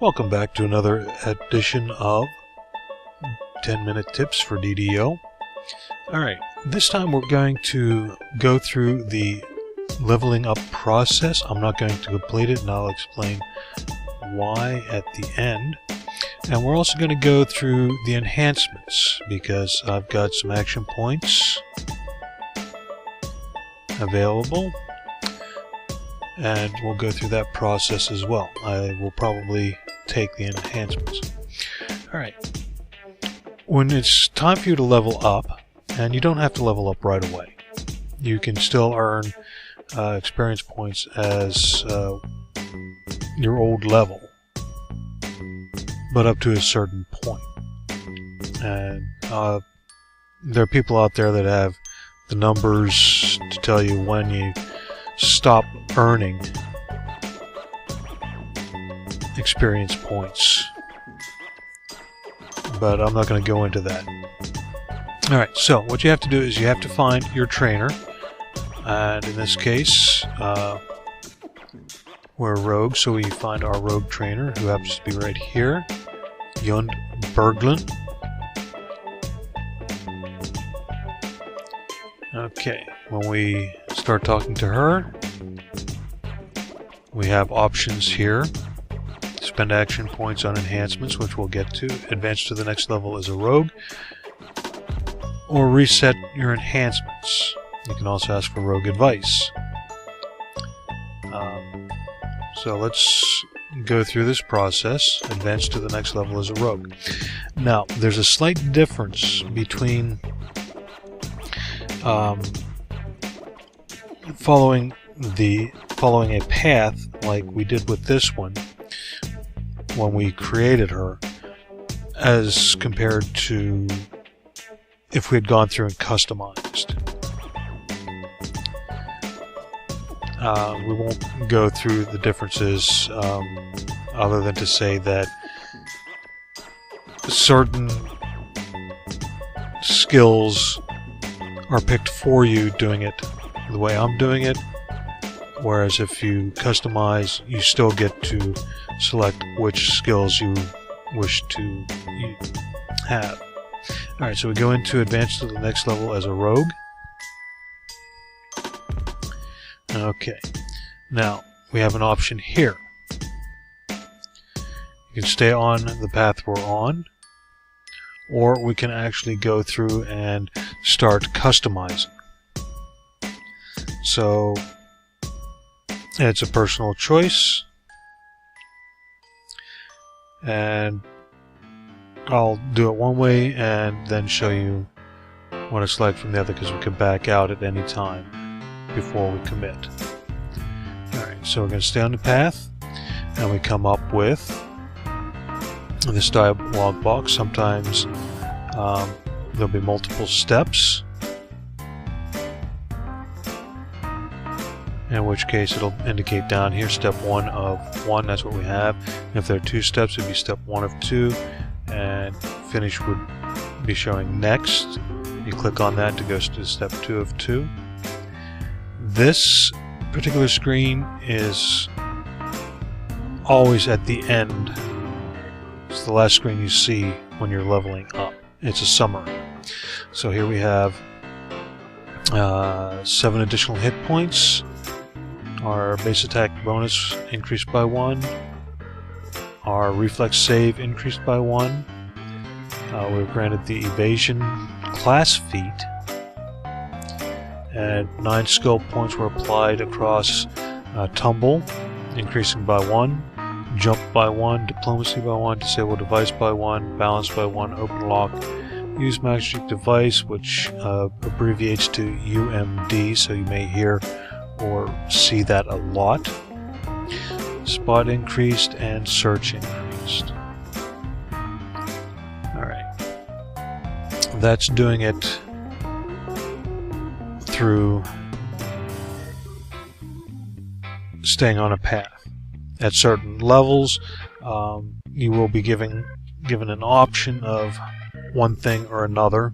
Welcome back to another edition of 10-minute tips for DDO. Alright, this time we're going to go through the leveling up process. I'm not going to complete it, and I'll explain why at the end. And we're also going to go through the enhancements, because I've got some action points available, and we'll go through that process as well. I will probably take the enhancements. Alright, when it's time for you to level up, and you don't have to level up right away, you can still earn experience points as your old level, but up to a certain point. And there are people out there that have the numbers to tell you when you stop earning experience points, but I'm not going to go into that. Alright, so what you have to do is you have to find your trainer, and in this case we're a rogue, so we find our rogue trainer, who happens to be right here, Yund Berglund. Okay, when we start talking to her, we have options here. Spend action points on enhancements, which we'll get to. Advance to the next level as a rogue, or reset your enhancements. You can also ask for rogue advice. So let's go through this process. Advance to the next level as a rogue. Now, there's a slight difference between following a path like we did with this one when we created her, as compared to if we had gone through and customized. We won't go through the differences other than to say that certain skills are picked for you doing it the way I'm doing it, whereas if you customize, you still get to select which skills you wish to have. Alright, so we go into advance to the next level as a rogue. Okay, now we have an option here. You can stay on the path we're on, or we can actually go through and start customizing. So it's a personal choice, and I'll do it one way and then show you what it's like from the other, because we can back out at any time before we commit. Alright, so we're going to stay on the path, and we come up with this dialog box. Sometimes there'll be multiple steps, in which case it'll indicate down here step 1 of 1, that's what we have. And if there are 2 steps, it'd be step 1 of 2, and finish would be showing next. You click on that to go to step 2 of 2. This particular screen is always at the end. It's the last screen you see when you're leveling up. It's a summary. So here we have 7 additional hit points. Our base attack bonus increased by 1. Our reflex save increased by 1. We were granted the evasion class feat. And 9 skill points were applied across tumble, increasing by 1. Jump by 1. Diplomacy by 1. Disable device by 1. Balance by 1. Open lock. Use magic device, which abbreviates to UMD, so you may hear or see that a lot. Spot increased and search increased. Alright. That's doing it through staying on a path. At certain levels, you will be given an option of one thing or another,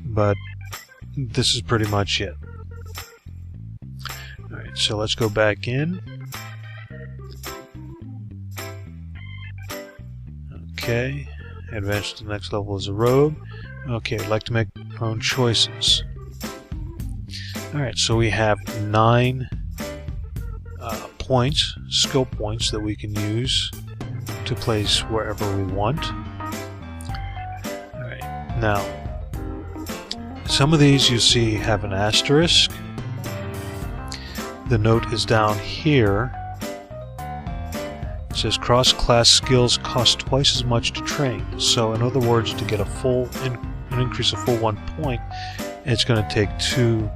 but this is pretty much it. Alright, so let's go back in. Okay, advance to the next level as a rogue. Okay, I'd like to make our own choices. Alright, so we have 9 points, skill points, that we can use to place wherever we want. Alright, now, some of these you see have an asterisk. The note is down here. It says cross-class skills cost twice as much to train. So in other words, to get an increase of full 1 point, it's going to take 2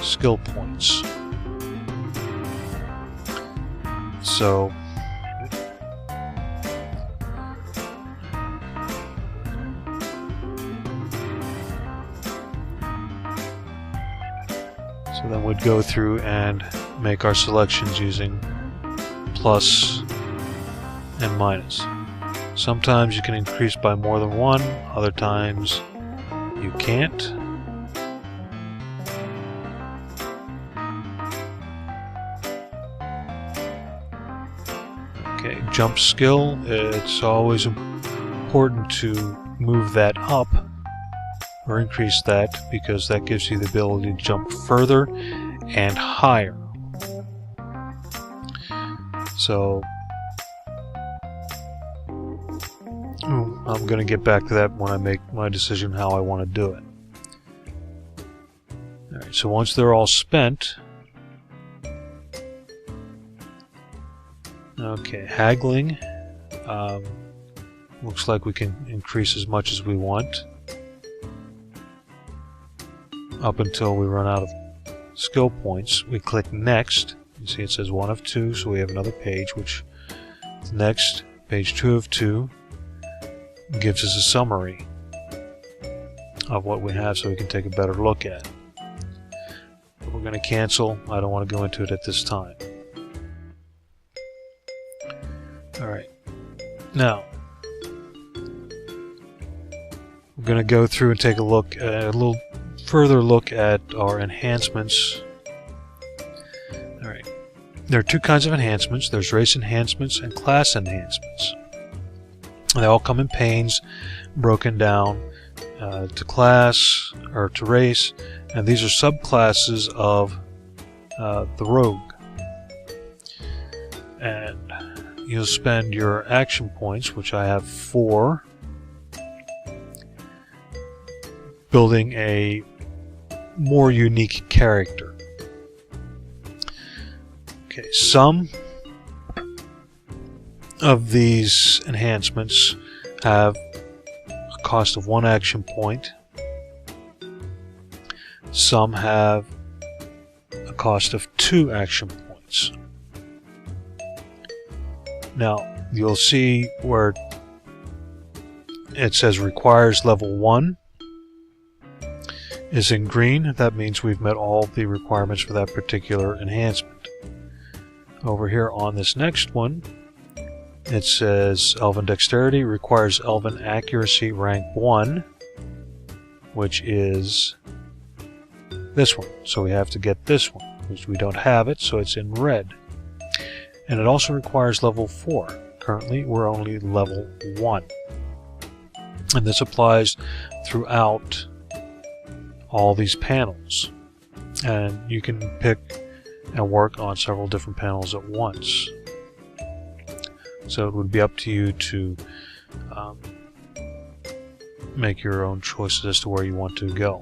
skill points. So then we'd go through and make our selections using plus and minus. Sometimes you can increase by more than 1, other times you can't. Okay, jump skill, it's always important to move that up or increase that, because that gives you the ability to jump further and higher. So I'm going to get back to that when I make my decision how I want to do it. Alright, so once they're all spent, okay, haggling, looks like we can increase as much as we want up until we run out of skill points. We click next. You see it says 1 of 2, so we have another page, which next, page 2 of 2, gives us a summary of what we have so we can take a better look at it. But we're going to cancel. I don't want to go into it at this time. Alright, now we're going to go through and take a look at a little further look at our enhancements. Alright, there are 2 kinds of enhancements. There's race enhancements and class enhancements. They all come in panes, broken down to class or to race, and these are subclasses of the rogue. And you'll spend your action points, which I have 4, building a more unique character. Okay, some of these enhancements have a cost of 1 action point. Some have a cost of 2 action points. Now, you'll see where it says requires level 1 is in green. That means we've met all the requirements for that particular enhancement. Over here on this next one, it says Elven Dexterity requires Elven Accuracy rank 1, which is this one. So we have to get this one, which we don't have it, so it's in red. And it also requires level 4. Currently, we're only level 1. And this applies throughout all these panels. And you can pick and work on several different panels at once. So it would be up to you to make your own choices as to where you want to go.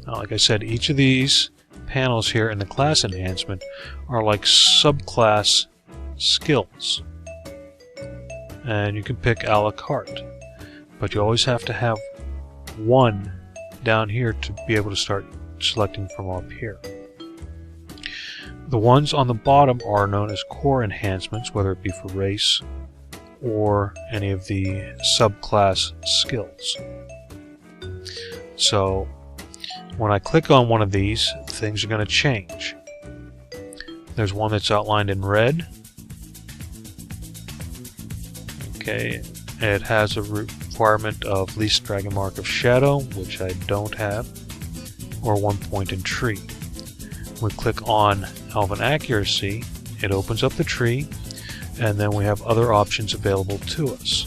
Now, like I said, each of these panels here in the class enhancement are like subclass skills. And you can pick a la carte. But you always have to have 1 down here to be able to start selecting from up here. The ones on the bottom are known as core enhancements, whether it be for race or any of the subclass skills. So when I click on one of these, things are going to change. There's one that's outlined in red. Okay, it has a requirement of least dragon mark of shadow, which I don't have, or 1 point in tree. We click on Elven Accuracy, it opens up the tree, and then we have other options available to us.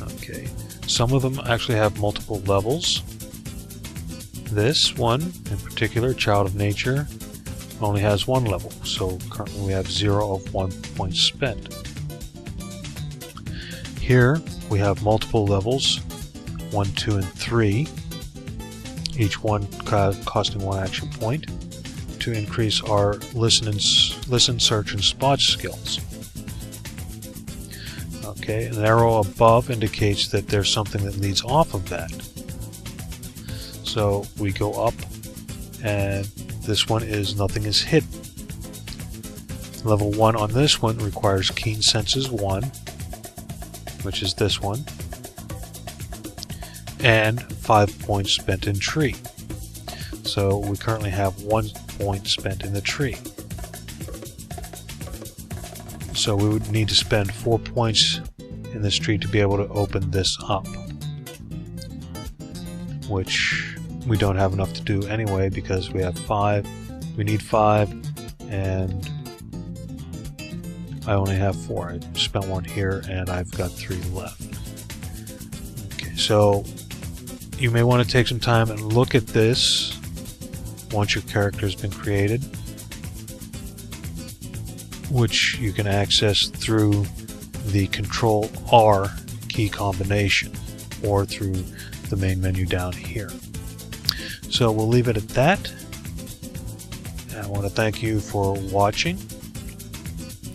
Okay, some of them actually have multiple levels. This one in particular, Child of Nature, only has one level, so currently we have 0 of 1 point spent. Here we have multiple levels, 1, 2, and 3, each one costing 1 action point, to increase our listen, search, and spot skills. Okay, an arrow above indicates that there's something that leads off of that. So we go up, and this one is nothing is hidden. Level 1 on this one requires Keen Senses 1, which is this one, and 5 points spent in tree. So we currently have 1 point spent in the tree. So we would need to spend 4 points in this tree to be able to open this up, which we don't have enough to do anyway because we have 5. We need 5, and I only have 4. I spent 1 here, and I've got 3 left. Okay, so you may want to take some time and look at this once your character has been created, which you can access through the Control-R key combination or through the main menu down here. So we'll leave it at that. I want to thank you for watching,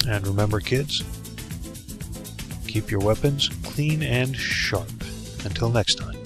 and remember, kids, keep your weapons clean and sharp. Until next time.